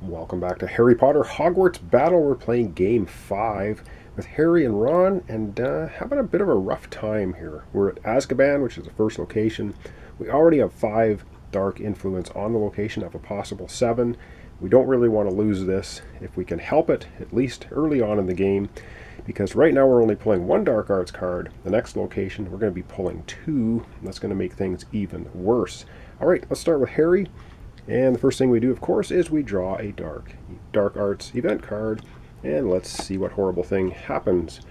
Welcome back to Harry Potter Hogwarts Battle. We're playing Game 5 with Harry and Ron and having a bit of a rough time here. We're at Azkaban, which is the first location. We already have 5 dark influence on the location of a possible 7. We don't really want to lose this if we can help it, at least early on in the game, because right now we're only pulling 1 dark arts card. The next location we're going to be pulling 2. That's going to make things even worse. Alright, let's start with Harry. And the first thing we do, of course, is we draw a dark arts event card, and let's see what horrible thing happens.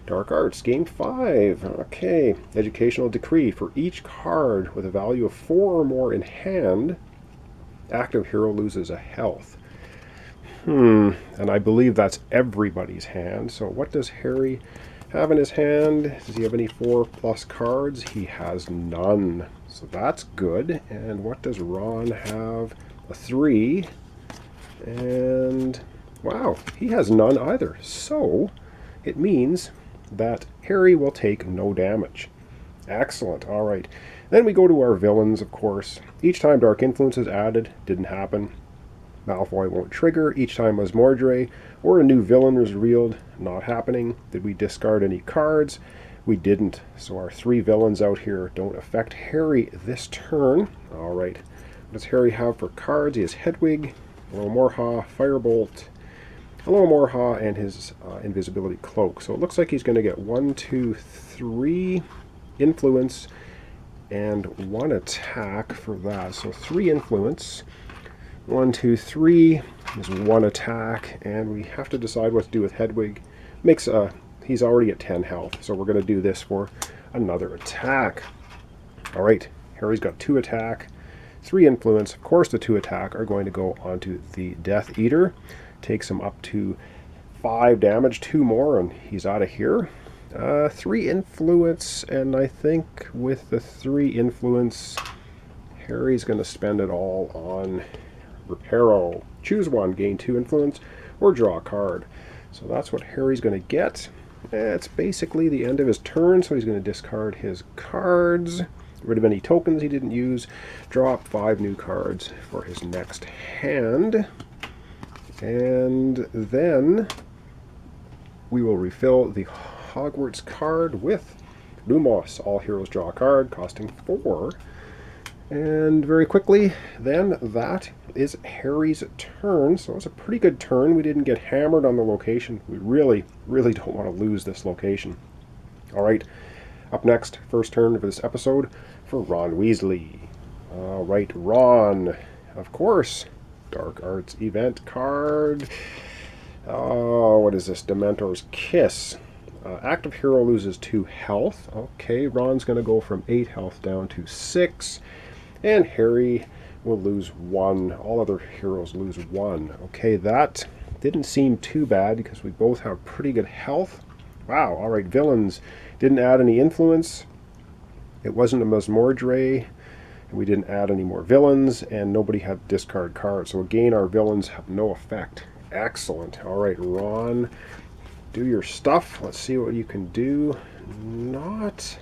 Dark Arts, Game 5. Okay, Educational Decree. For each card with a value of 4 or more in hand, active hero loses a health. And I believe that's everybody's hand. So what does Harry have in his hand? Does he have any 4+ cards? He has none. So that's good. And what does Ron have? A 3. And wow, he has none either. So it means that Harry will take no damage. Excellent. All right. Then we go to our villains, of course. Each time Dark Influence is added, didn't happen. Malfoy won't trigger. Each time Mordray or a new villain is revealed, not happening. Did we discard any cards? We didn't. So our 3 villains out here don't affect Harry this turn. All right. What does Harry have for cards? He has Hedwig, Morha, Firebolt, Morha, and his invisibility cloak. So it looks like he's going to get 1, 2, 3 influence and 1 attack for that. So 3 influence. 1, 2, 3 is 1 attack, and we have to decide what to do with Hedwig. He's already at 10 health, so we're going to do this for another attack. All right, Harry's got 2 attack, 3 influence. Of course, the 2 attack are going to go onto the Deatheater. Takes him up to 5 damage, 2 more, and he's out of here. 3 influence, and I think with the 3 influence, Harry's going to spend it all on Reparo. Choose one, gain 2 influence, or draw a card. So that's what Harry's going to get. It's basically the end of his turn, so he's going to discard his cards, get rid of any tokens he didn't use, draw up 5 new cards for his next hand, and then we will refill the Hogwarts card with Lumos. All heroes draw a card, costing 4. And very quickly, then, that is Harry's turn. So it's a pretty good turn. We didn't get hammered on the location. We really, really don't want to lose this location. All right, up next, first turn for this episode for Ron Weasley. All right, Ron, of course, Dark Arts event card. Oh, what is this? Dementor's Kiss. Active hero loses 2 health. Okay, Ron's going to go from 8 health down to 6. And Harry will lose 1. All other heroes lose 1. Okay, that didn't seem too bad because we both have pretty good health. Wow, all right, villains. Didn't add any influence. It wasn't a Mordray. We didn't add any more villains, and nobody had discard cards. So again, our villains have no effect. Excellent. All right, Ron, do your stuff. Let's see what you can do. Not...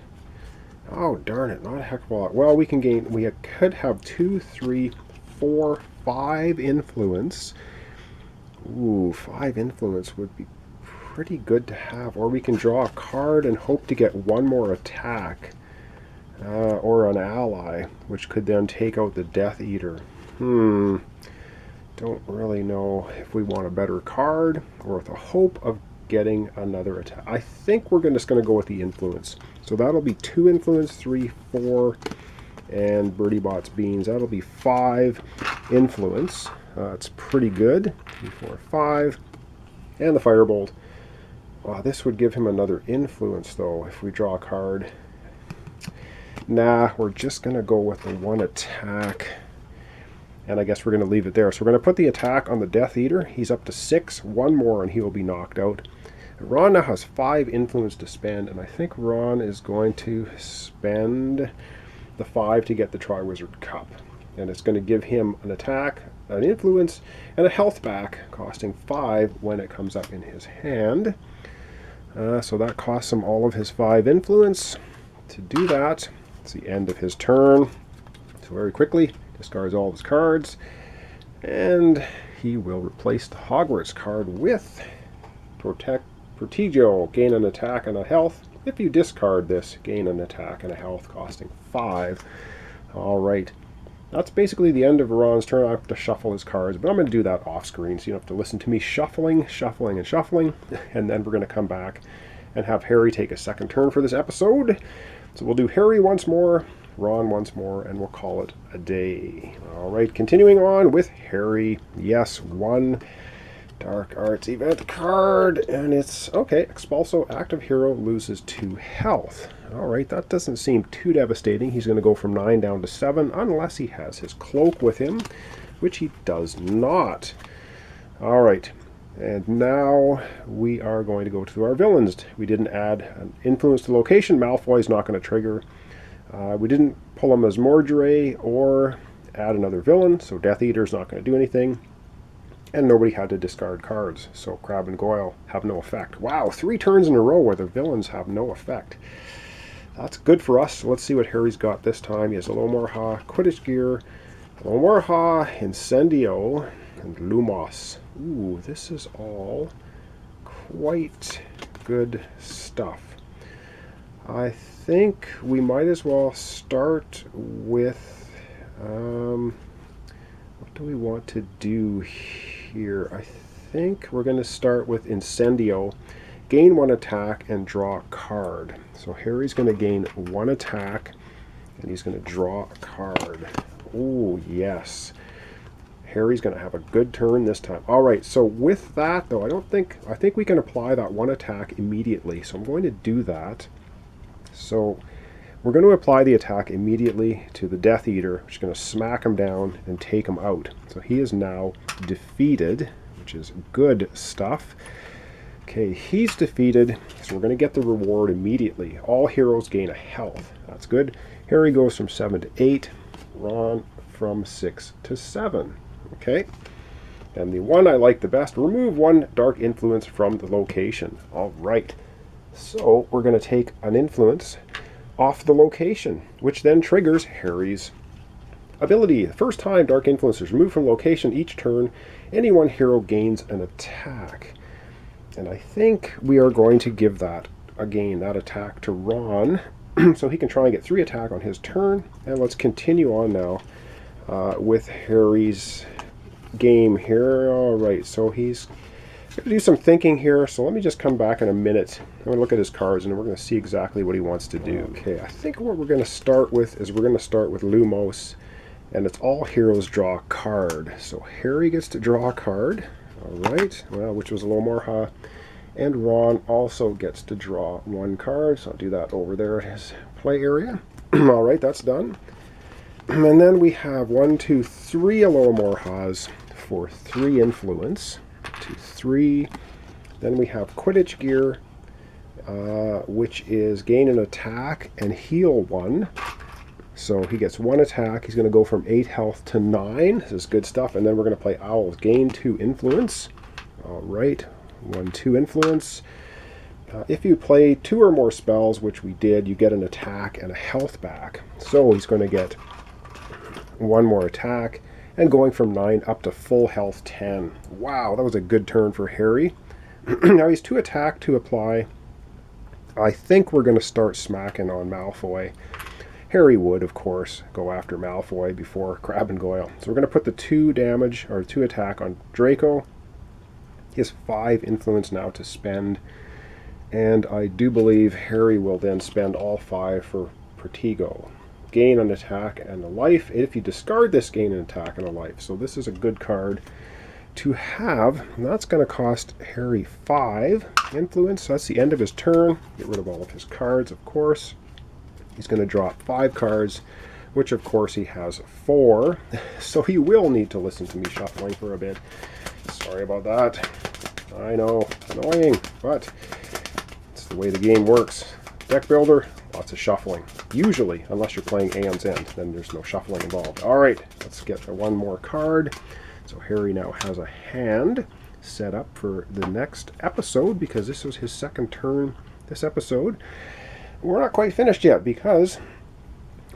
Oh, darn it, not a heck of a lot. Well, we could have 2, 3, 4, 5 influence. Ooh, 5 influence would be pretty good to have. Or we can draw a card and hope to get 1 more attack. Or an ally, which could then take out the Deatheater. Don't really know if we want a better card or with the hope of getting another attack. I think we're just going to go with the influence. So that'll be 2 influence, 3, 4, and Bertie Bott's Beans. That'll be 5 influence. It's pretty good. 3, 4, 5. And the Firebolt. This would give him another influence, though, if we draw a card. Nah, we're just going to go with the 1 attack. And I guess we're going to leave it there. So we're going to put the attack on the Deatheater. He's up to 6. 1 more and he will be knocked out. Ron now has 5 influence to spend, and I think Ron is going to spend the 5 to get the Triwizard Cup. And it's going to give him an attack, an influence, and a health back, costing 5 when it comes up in his hand. So that costs him all of his 5 influence. To do that, it's the end of his turn. So very quickly, discards all of his cards, and he will replace the Hogwarts card with Protegio, gain an attack and a health. If you discard this, gain an attack and a health costing 5. Alright, that's basically the end of Ron's turn. I have to shuffle his cards, but I'm going to do that off screen, so you don't have to listen to me shuffling, and shuffling, and then we're going to come back and have Harry take a second turn for this episode. So we'll do Harry once more, Ron once more, and we'll call it a day. Alright, continuing on with Harry. Yes, 1 Dark Arts event card, and it's okay. Expulso, active hero, loses 2 health. Alright, that doesn't seem too devastating. He's going to go from 9 down to 7 unless he has his cloak with him, which he does not. Alright, and now we are going to go to our villains. We didn't add an influence to location. Malfoy's not going to trigger. We didn't pull him as Mordray or add another villain, so Deatheater's not going to do anything. And nobody had to discard cards, so Crabbe and Goyle have no effect. Wow, 3 turns in a row where the villains have no effect. That's good for us. So let's see what Harry's got this time. He has Lomorha, Quidditch Gear, Lomorha, Incendio, and Lumos. Ooh, this is all quite good stuff. I think we might as well start with... what do we want to do here? I think we're going to start with Incendio. Gain 1 attack and draw a card. So Harry's going to gain 1 attack and he's going to draw a card. Oh, yes. Harry's going to have a good turn this time. Alright, so with that though, I think we can apply that 1 attack immediately. So I'm going to do that. So we're going to apply the attack immediately to the Deatheater, which is going to smack him down and take him out. So he is now defeated, which is good stuff. Okay, he's defeated, so we're going to get the reward immediately. All heroes gain a health. That's good. Harry goes from 7 to 8. Ron from 6 to 7. Okay. And the one I like the best, remove 1 dark influence from the location. All right. So we're going to take an influence off the location, which then triggers Harry's ability. The first time dark influence is removed from location each turn, any one hero gains an attack. And I think we are going to give that attack to Ron, so he can try and get 3 attack on his turn. And let's continue on now with Harry's game here. All right, so he's going to do some thinking here, so let me just come back in a minute. I'm going to look at his cards and we're going to see exactly what he wants to do. Okay, I think what we're going to start with is we're going to start with Lumos, and it's all heroes draw a card. So Harry gets to draw a card, all right, well, which was Lomorha, and Ron also gets to draw 1 card, so I'll do that over there at his play area. All right, that's done. And then we have 1, 2, 3 Lomorhas for 3 influence. 2, 3. Then we have Quidditch Gear, which is gain an attack and heal 1. So he gets 1 attack. He's going to go from 8 health to 9. This is good stuff. And then we're going to play Owls. Gain 2 influence. All right. 1, 2 influence. If you play 2 or more spells, which we did, you get an attack and a health back. So he's going to get 1 more attack. And going from 9 up to full health 10. Wow, that was a good turn for Harry. Now he's 2 attack to apply. I think we're going to start smacking on Malfoy. Harry would, of course, go after Malfoy before Crabbe and Goyle. So we're going to put the 2 damage, or 2 attack on Draco. He has 5 influence now to spend. And I do believe Harry will then spend all 5 for Protego. Gain an attack and a life. If you discard this, gain an attack and a life. So this is a good card to have. And that's going to cost Harry 5 influence. So that's the end of his turn. Get rid of all of his cards, of course. He's going to draw 5 cards, which of course he has 4. So he will need to listen to me shuffling for a bit. Sorry about that. I know, annoying, but it's the way the game works. Deck builder, lots of shuffling. Usually, unless you're playing Aeon's End, then there's no shuffling involved. All right, let's get 1 more card. So Harry now has a hand set up for the next episode, because this was his 2nd turn this episode. We're not quite finished yet, because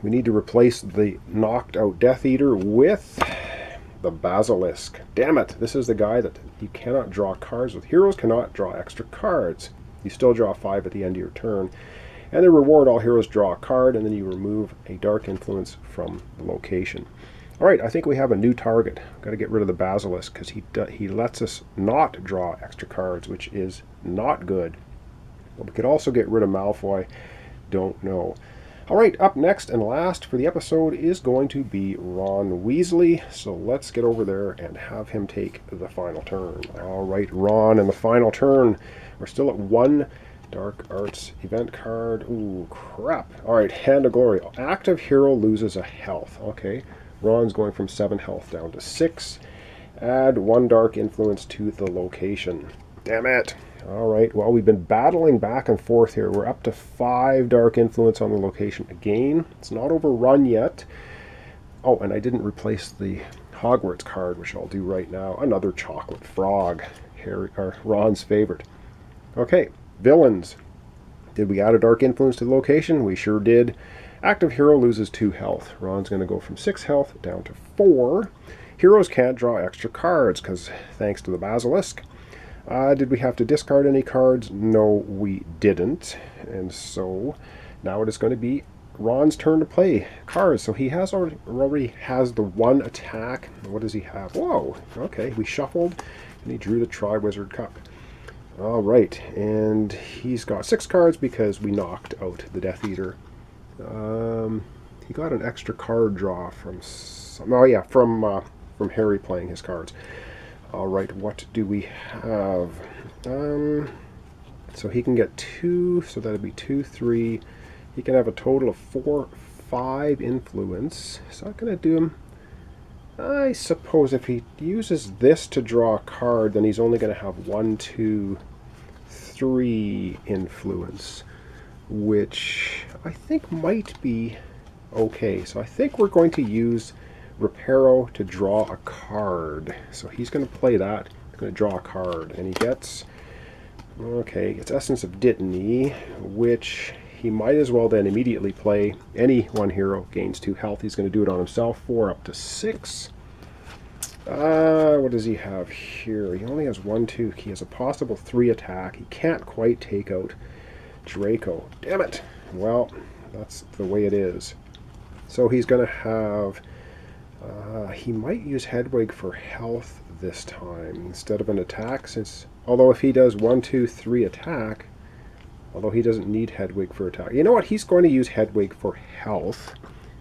we need to replace the knocked out Deatheater with the Basilisk. Damn it, this is the guy that you cannot draw cards with. Heroes cannot draw extra cards. You still draw 5 at the end of your turn. And the reward, all heroes draw a card, and then you remove a dark influence from the location. All right, I think we have a new target. Got to get rid of the Basilisk because he lets us not draw extra cards, which is not good. But we could also get rid of Malfoy. Don't know. All right, up next and last for the episode is going to be Ron Weasley. So let's get over there and have him take the final turn. All right, Ron in the final turn. We're still at 1 Dark Arts event card. Ooh, crap. All right, Hand of Glory. Active hero loses a health. Okay, Ron's going from 7 health down to 6. Add 1 dark influence to the location. Damn it. All right, well, we've been battling back and forth here. We're up to 5 dark influence on the location again. It's not overrun yet. Oh, and I didn't replace the Hogwarts card, which I'll do right now. Another chocolate frog. Ron's favorite. Okay. Villains. Did we add a dark influence to the location? We sure did. Active hero loses 2 health. Ron's going to go from 6 health down to 4. Heroes can't draw extra cards because thanks to the Basilisk. Did we have to discard any cards? No, we didn't. And so now it is going to be Ron's turn to play cards. So he has already has the 1 attack. What does he have? Whoa. Okay, we shuffled and he drew the Triwizard Cup. All right, and he's got 6 cards because we knocked out the Deatheater. He got an extra card draw from from Harry playing his cards. All right, what do we have? So he can get 2, so that'd be 2, 3. He can have a total of 4, 5 influence. So I'm gonna do him. I suppose if he uses this to draw a card, then he's only going to have 1, 2, 3 influence, which I think might be okay. So I think we're going to use Reparo to draw a card. So he's going to play that. He's going to draw a card, and he gets, okay, it's Essence of Dittany, which he might as well then immediately play. Any 1 hero gains 2 health. He's going to do it on himself. 4 up to 6. What does he have here? He only has 1, 2. He has a possible 3 attack. He can't quite take out Draco. Damn it. Well, that's the way it is. So he's going to have... he might use Hedwig for health this time instead of an attack. Although if he does 1, 2, 3 attack... Although he doesn't need Hedwig for attack. You know what? He's going to use Hedwig for health.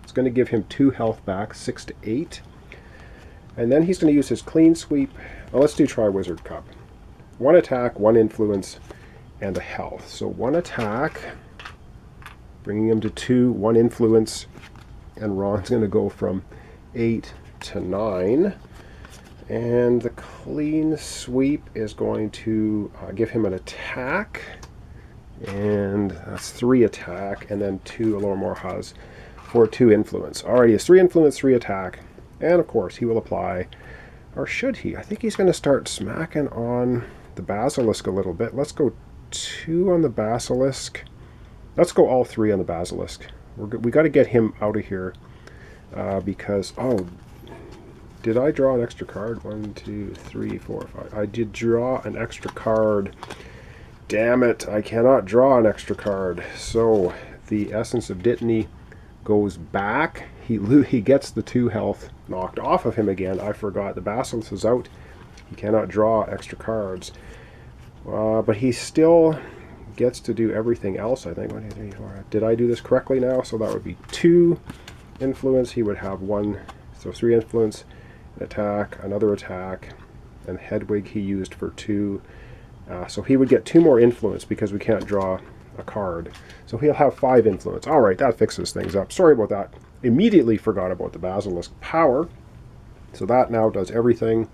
It's going to give him 2 health back, 6 to 8. And then he's going to use his clean sweep. Well, let's do Triwizard Cup. 1 attack, 1 influence, and a health. So 1 attack, bringing him to 2, 1 influence, and Ron's going to go from 8 to 9. And the clean sweep is going to give him an attack. And that's 3 attack, and then 2 Alormore has for 2 influence. Alright, he has 3 influence, 3 attack, and of course he will apply, or should he? I think he's going to start smacking on the Basilisk a little bit. Let's go 2 on the Basilisk. Let's go all 3 on the Basilisk. We got to get him out of here because, oh, did I draw an extra card? 1, 2, 3, 4, 5. I did draw an extra card. Damn it, I cannot draw an extra card. So the Essence of Dittany goes back. He gets the 2 health knocked off of him again. I forgot the Basilisk is out. He cannot draw extra cards. But he still gets to do everything else, I think. 1, 2, 3, 4. Did I do this correctly now? So that would be 2 influence. He would have 1, so 3 influence, an attack, another attack, and Hedwig he used for 2. So he would get 2 more influence because we can't draw a card. So he'll have 5 influence. All right, that fixes things up. Sorry about that. Immediately forgot about the Basilisk power. So that now does everything.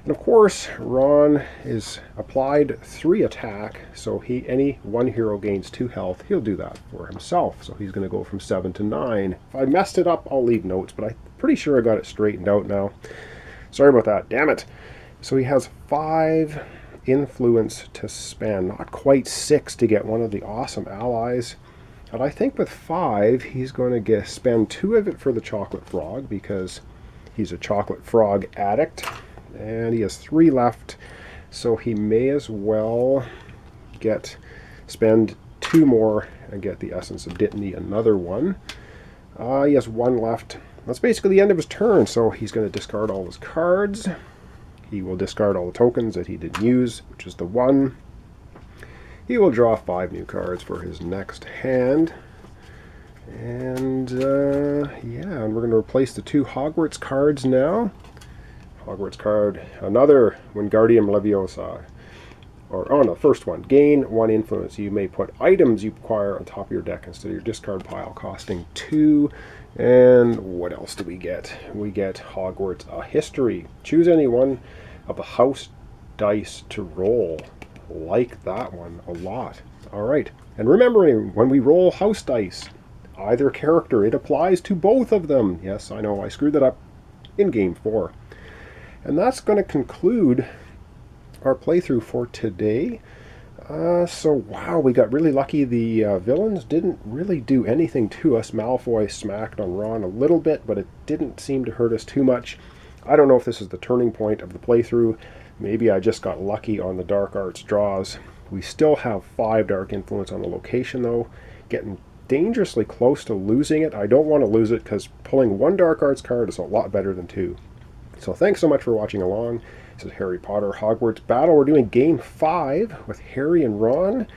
And of course, Ron is applied 3 attack. So any 1 hero gains 2 health. He'll do that for himself. So he's going to go from 7 to 9. If I messed it up, I'll leave notes. But I'm pretty sure I got it straightened out now. Sorry about that. Damn it. So he has 5... influence to spend, not quite 6 to get one of the awesome allies. And I think with 5 he's going to spend 2 of it for the chocolate frog because He's a chocolate frog addict, and he has 3 left, so he may as well spend 2 more and get the Essence of Dittany, another one. He has 1 left. That's basically the end of his turn, so he's going to discard all his cards. He will discard all the tokens that he didn't use, which is the 1. He will draw 5 new cards for his next hand. And yeah, and we're going to replace the 2 Hogwarts cards now. Hogwarts card, another Wingardium Leviosa. Or, oh no, first one. Gain 1 influence. You may put items you acquire on top of your deck instead of your discard pile, costing 2. And what else do we get? We get Hogwarts History. Choose any one of the house dice to roll. Like that one a lot. Alright, and remembering, when we roll house dice, either character, it applies to both of them. Yes, I know, I screwed that up in Game 4. And that's going to conclude our playthrough for today. So wow, we got really lucky. The villains didn't really do anything to us. Malfoy smacked on Ron a little bit, but it didn't seem to hurt us too much. I don't know if this is the turning point of the playthrough. Maybe I just got lucky on the Dark Arts draws. We still have 5 Dark Influence on the location though, getting dangerously close to losing it. I don't want to lose it because pulling 1 Dark Arts card is a lot better than 2. So thanks so much for watching along. This is Harry Potter Hogwarts Battle. We're doing Game 5 with Harry and Ron.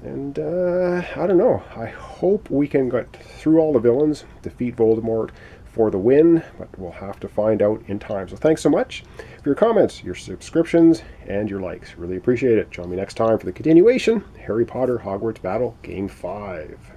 And I don't know. I hope we can get through all the villains, defeat Voldemort for the win, but we'll have to find out in time. So thanks so much for your comments, your subscriptions, and your likes. Really appreciate it. Join me next time for the continuation, Harry Potter Hogwarts Battle Game 5.